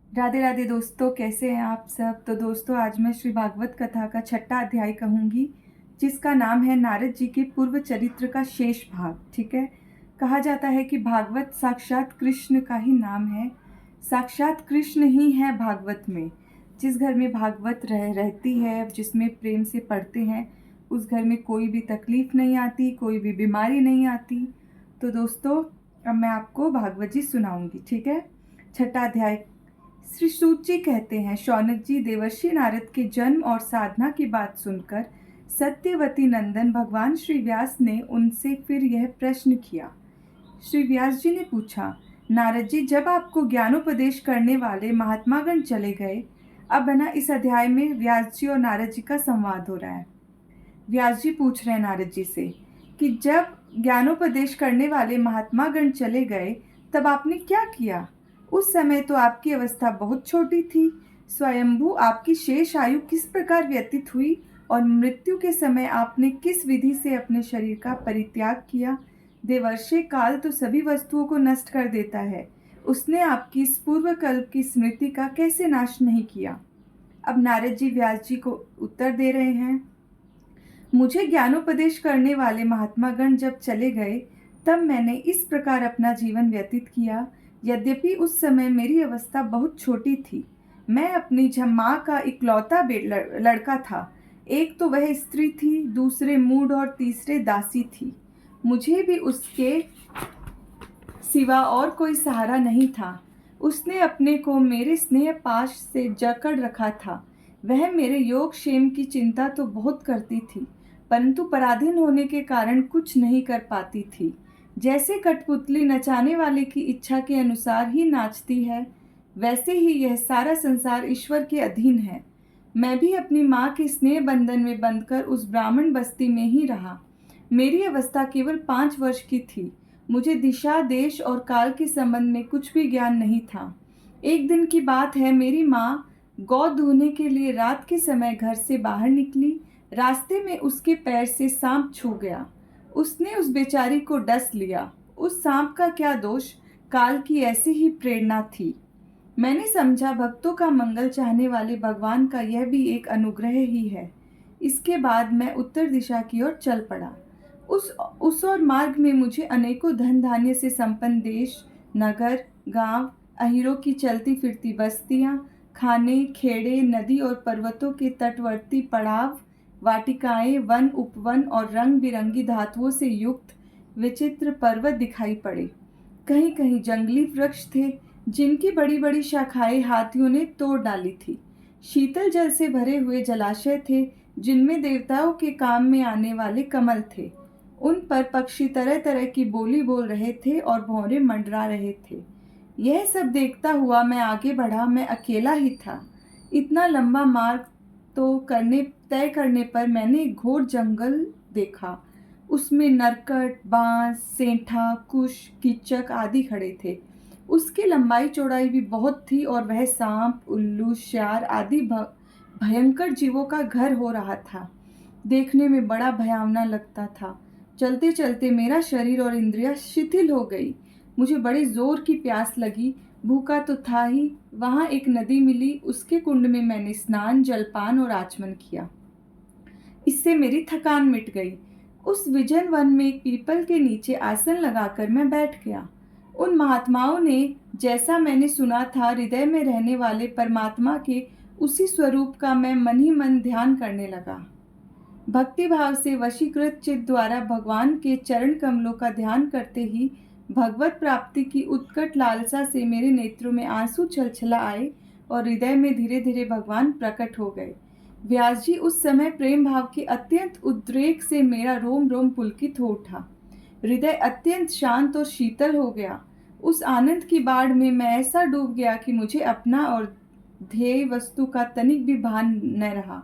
राधे राधे दोस्तों, कैसे हैं आप सब। तो दोस्तों, आज मैं श्री भागवत कथा का छठा अध्याय कहूँगी, जिसका नाम है नारद जी के पूर्व चरित्र का शेष भाग। ठीक है। कहा जाता है कि भागवत साक्षात कृष्ण का ही नाम है। साक्षात कृष्ण ही है भागवत में। जिस घर में भागवत रहती है, जिसमें प्रेम से पढ़ते हैं, उस घर में कोई भी तकलीफ नहीं आती, कोई भी बीमारी नहीं आती। तो दोस्तों, अब मैं आपको भागवत जी सुनाऊंगी। ठीक है। छठा अध्याय। श्री सूत जी कहते हैं, शौनक जी, देवर्षि नारद के जन्म और साधना की बात सुनकर सत्यवती नंदन भगवान श्री व्यास ने उनसे फिर यह प्रश्न किया। श्री व्यास जी ने पूछा, नारद जी, जब आपको ज्ञानोपदेश करने वाले महात्मागण चले गए, अब है ना, इस अध्याय में व्यास जी और नारद जी का संवाद हो रहा है। व्यास जी पूछ रहे हैं नारद जी से कि जब ज्ञानोपदेश करने वाले महात्मागण चले गए, तब आपने क्या किया। उस समय तो आपकी अवस्था बहुत छोटी थी। स्वयंभू आपकी शेष आयु किस प्रकार व्यतीत हुई और मृत्यु के समय आपने किस विधि से अपने शरीर का परित्याग किया। देवर्षि काल तो सभी वस्तुओं को नष्ट कर देता है, उसने आपकी इस पूर्व कल्प की स्मृति का कैसे नाश नहीं किया। अब नारद जी व्यास जी को उत्तर दे रहे हैं। मुझे ज्ञानोपदेश करने वाले महात्मागण जब चले गए, तब मैंने इस प्रकार अपना जीवन व्यतीत किया। यद्यपि उस समय मेरी अवस्था बहुत छोटी थी। मैं अपनी माँ का इकलौता लड़का था। एक तो वह स्त्री थी, दूसरे मूढ़ और तीसरे दासी थी। मुझे भी उसके सिवा और कोई सहारा नहीं था। उसने अपने को मेरे स्नेह पाश से जकड़ रखा था। वह मेरे योग क्षेम की चिंता तो बहुत करती थी, परंतु पराधीन होने के कारण कुछ नहीं कर पाती थी। जैसे कठपुतली नचाने वाले की इच्छा के अनुसार ही नाचती है, वैसे ही यह सारा संसार ईश्वर के अधीन है। मैं भी अपनी माँ के स्नेह बंधन में बंधकर उस ब्राह्मण बस्ती में ही रहा। मेरी अवस्था केवल 5 वर्ष की थी। मुझे दिशा, देश और काल के संबंध में कुछ भी ज्ञान नहीं था। एक दिन की बात है, मेरी माँ गौ धोने के लिए रात के समय घर से बाहर निकली। रास्ते में उसके पैर से सांप छू गया। उसने उस बेचारी को डस लिया। उस सांप का क्या दोष, काल की ऐसी ही प्रेरणा थी। मैंने समझा, भक्तों का मंगल चाहने वाले भगवान का यह भी एक अनुग्रह ही है। इसके बाद मैं उत्तर दिशा की ओर चल पड़ा। उस और मार्ग में मुझे अनेकों धन धान्य से संपन्न देश, नगर, गांव, अहीरों की चलती फिरती बस्तियां, खाने, खेड़े, नदी और पर्वतों के तटवर्ती पड़ाव, वाटिकाएं, वन, उपवन और रंग बिरंगी धातुओं से युक्त विचित्र पर्वत दिखाई पड़े। कहीं कहीं जंगली वृक्ष थे, जिनकी बड़ी बड़ी शाखाएं हाथियों ने तोड़ डाली थी। शीतल जल से भरे हुए जलाशय थे, जिनमें देवताओं के काम में आने वाले कमल थे। उन पर पक्षी तरह तरह की बोली बोल रहे थे और भौरे मंडरा रहे थे। यह सब देखता हुआ मैं आगे बढ़ा। मैं अकेला ही था। इतना लंबा मार्ग तो तय करने पर मैंने एक घोर जंगल देखा। उसमें नरकट, बांस, सेंठा, कुश, कीचक आदि खड़े थे। उसकी लंबाई चौड़ाई भी बहुत थी और वह सांप, उल्लू, श्यार आदि भयंकर जीवों का घर हो रहा था। देखने में बड़ा भयावना लगता था। चलते चलते मेरा शरीर और इंद्रियां शिथिल हो गई। मुझे बड़ी जोर की प्यास लगी। भूखा तो था ही। वहां एक नदी मिली। उसके कुंड में मैंने स्नान, जलपान और आचमन किया। इससे मेरी थकान मिट गई। उस विजन वन में एक पीपल के नीचे आसन लगाकर मैं बैठ गया। उन महात्माओं ने, जैसा मैंने सुना था, हृदय में रहने वाले परमात्मा के उसी स्वरूप का मैं मन ही मन ध्यान करने लगा। भक्ति भाव से वशीकृत चित्त द्वारा भगवान के चरण कमलों का ध्यान करते ही भगवत प्राप्ति की उत्कट लालसा से मेरे नेत्रों में आंसू छलछला आए और हृदय में धीरे धीरे भगवान प्रकट हो गए। व्यास जी, उस समय प्रेम भाव के अत्यंत उद्रेक से मेरा रोम रोम पुलकित हो उठा। हृदय अत्यंत शांत और शीतल हो गया। उस आनंद की बाढ़ में मैं ऐसा डूब गया कि मुझे अपना और ध्येय वस्तु का तनिक भी भान न रहा।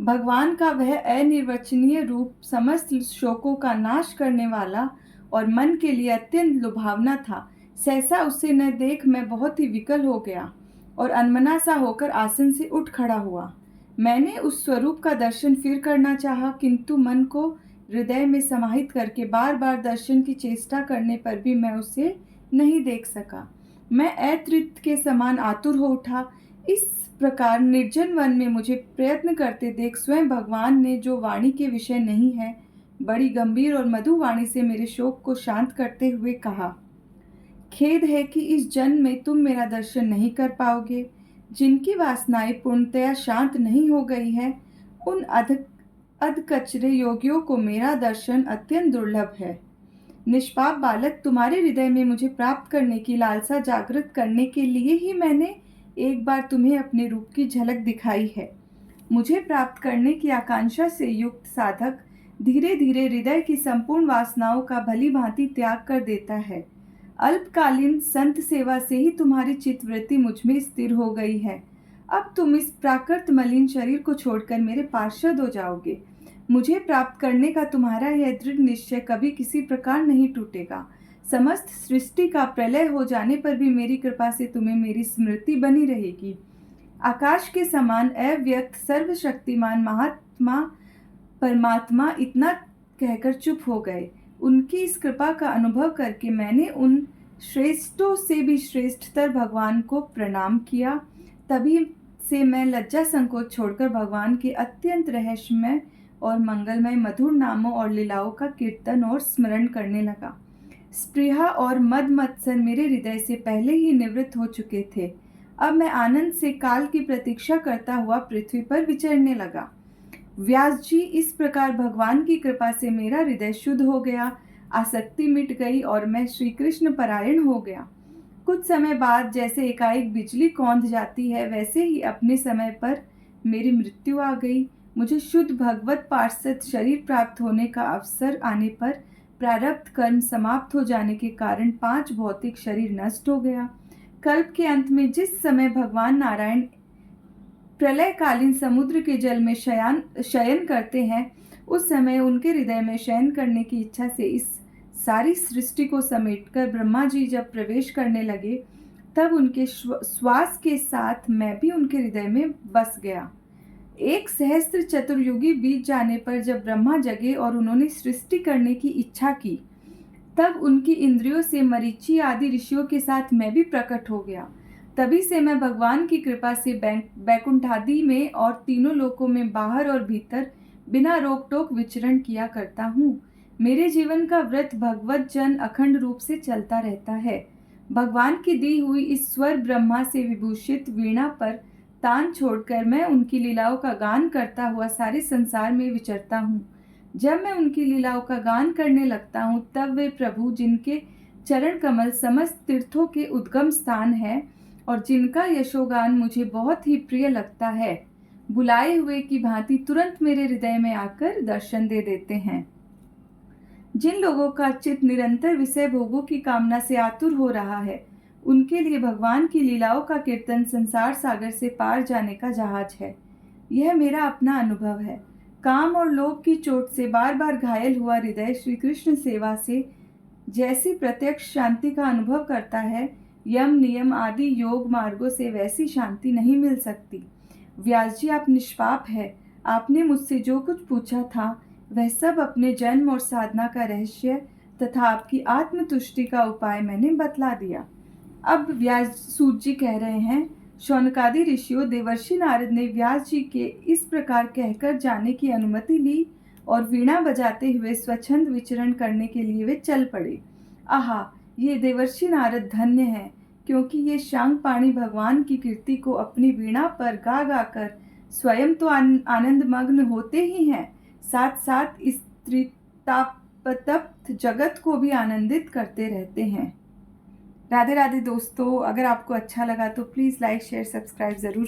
भगवान का वह अनिर्वचनीय रूप समस्त शोकों का नाश करने वाला और मन के लिए अत्यंत लुभावना था। सहसा उसे न देख मैं बहुत ही विकल हो गया और अनमना सा होकर आसन से उठ खड़ा हुआ। मैंने उस स्वरूप का दर्शन फिर करना चाहा, किंतु मन को हृदय में समाहित करके बार बार दर्शन की चेष्टा करने पर भी मैं उसे नहीं देख सका। मैं अतृप्त के समान आतुर हो उठा। इस प्रकार निर्जन वन में मुझे प्रयत्न करते देख स्वयं भगवान ने, जो वाणी के विषय नहीं है, बड़ी गंभीर और मधु वाणी से मेरे शोक को शांत करते हुए कहा, खेद है कि इस जन्म में तुम मेरा दर्शन नहीं कर पाओगे। जिनकी वासनाएं पूर्णतया शांत नहीं हो गई है, उन अधकचरे योगियों को मेरा दर्शन अत्यंत दुर्लभ है। निष्पाप बालक, तुम्हारे हृदय में मुझे प्राप्त करने की लालसा जागृत करने के लिए ही मैंने एक बार तुम्हें अपने रूप की झलक दिखाई है। मुझे प्राप्त करने की आकांक्षा से युक्त साधक धीरे धीरे हृदय की संपूर्ण वासनाओं का भली भांति त्याग कर देता है। अल्पकालीन संत सेवा से ही तुम्हारी चित्तवृत्ति मुझ में स्थिर हो गई है। अब तुम इस प्राकृत मलिन शरीर को छोड़कर मेरे पार्षद हो जाओगे। मुझे प्राप्त करने का तुम्हारा यह दृढ़ निश्चय कभी किसी प्रकार नहीं टूटेगा। समस्त सृष्टि का प्रलय हो जाने पर भी मेरी कृपा से तुम्हें मेरी स्मृति बनी रहेगी। आकाश के समान अव्यक्त सर्वशक्तिमान महात्मा परमात्मा इतना कहकर चुप हो गए। उनकी इस कृपा का अनुभव करके मैंने उन श्रेष्ठों से भी श्रेष्ठतर भगवान को प्रणाम किया। तभी से मैं लज्जा संकोच छोड़कर भगवान के अत्यंत रहस्यमय और मंगलमय मधुर नामों और लीलाओं का कीर्तन और स्मरण करने लगा। स्पृहा और मद मत्सर मेरे हृदय से पहले ही निवृत्त हो चुके थे। अब मैं आनंद से काल की प्रतीक्षा करता हुआ पृथ्वी पर विचरने लगा। व्यास जी, इस प्रकार भगवान की कृपा से मेरा हृदय शुद्ध हो गया, आसक्ति मिट गई और मैं श्री कृष्ण परायण हो गया। कुछ समय बाद जैसे एकाएक बिजली कौंध जाती है, वैसे ही अपने समय पर मेरी मृत्यु आ गई। मुझे शुद्ध भगवत पार्षद शरीर प्राप्त होने का अवसर आने पर प्रारब्ध कर्म समाप्त हो जाने के कारण 5 भौतिक शरीर नष्ट हो गया। कल्प के अंत में जिस समय भगवान नारायण प्रलयकालीन समुद्र के जल में शयन करते हैं, उस समय उनके हृदय में शयन करने की इच्छा से इस सारी सृष्टि को समेटकर ब्रह्मा जी जब प्रवेश करने लगे, तब उनके श्वास के साथ मैं भी उनके हृदय में बस गया। 1 सहस्त्र चतुर्युगी बीत जाने पर जब ब्रह्मा जगे और उन्होंने सृष्टि करने की इच्छा की, तब उनकी इंद्रियों से मरीचि आदि ऋषियों के साथ मैं भी प्रकट हो गया। तभी से मैं भगवान की कृपा से बैकुंठादि में और तीनों लोकों में बाहर और भीतर बिना रोक टोक विचरण किया करता हूँ। मेरे जीवन का व्रत भगवत जन अखंड रूप से चलता रहता है। भगवान की दी हुई इस स्वर ब्रह्मा से विभूषित वीणा पर तान छोड़कर मैं उनकी लीलाओं का गान करता हुआ सारे संसार में विचरता हूँ। जब मैं उनकी लीलाओं का गान करने लगता हूँ, तब वे प्रभु, जिनके चरण कमल समस्त तीर्थों के उद्गम स्थान है और जिनका यशोगान मुझे बहुत ही प्रिय लगता है, बुलाए हुए की भांति तुरंत मेरे हृदय में आकर दर्शन दे देते हैं। जिन लोगों का चित्त निरंतर विषय भोगों की कामना से आतुर हो रहा है, उनके लिए भगवान की लीलाओं का कीर्तन संसार सागर से पार जाने का जहाज है। यह मेरा अपना अनुभव है। काम और लोभ की चोट से बार बार घायल हुआ हृदय श्री कृष्ण सेवा से जैसी प्रत्यक्ष शांति का अनुभव करता है, यम नियम आदि योग मार्गों से वैसी शांति नहीं मिल सकती। व्यास जी, आप निष्पाप है। आपने मुझसे जो कुछ पूछा था, वह सब अपने जन्म और साधना का रहस्य तथा आपकी आत्मतुष्टि का उपाय मैंने बतला दिया। अब व्यास सूत जी कह रहे हैं, शौनकादि ऋषियों, देवर्षि नारद ने व्यास जी के इस प्रकार कहकर जाने की अनुमति ली और वीणा बजाते हुए स्वच्छंद विचरण करने के लिए वे चल पड़े। आहा, ये देवर्षि नारद धन्य है, क्योंकि ये शांगपाणी भगवान की कीर्ति को अपनी वीणा पर गा गा कर स्वयं तो आनंद मग्न होते ही हैं, साथ साथ इस त्रितापतप्त जगत को भी आनंदित करते रहते हैं। राधे राधे दोस्तों, अगर आपको अच्छा लगा तो प्लीज़ लाइक शेयर सब्सक्राइब ज़रूर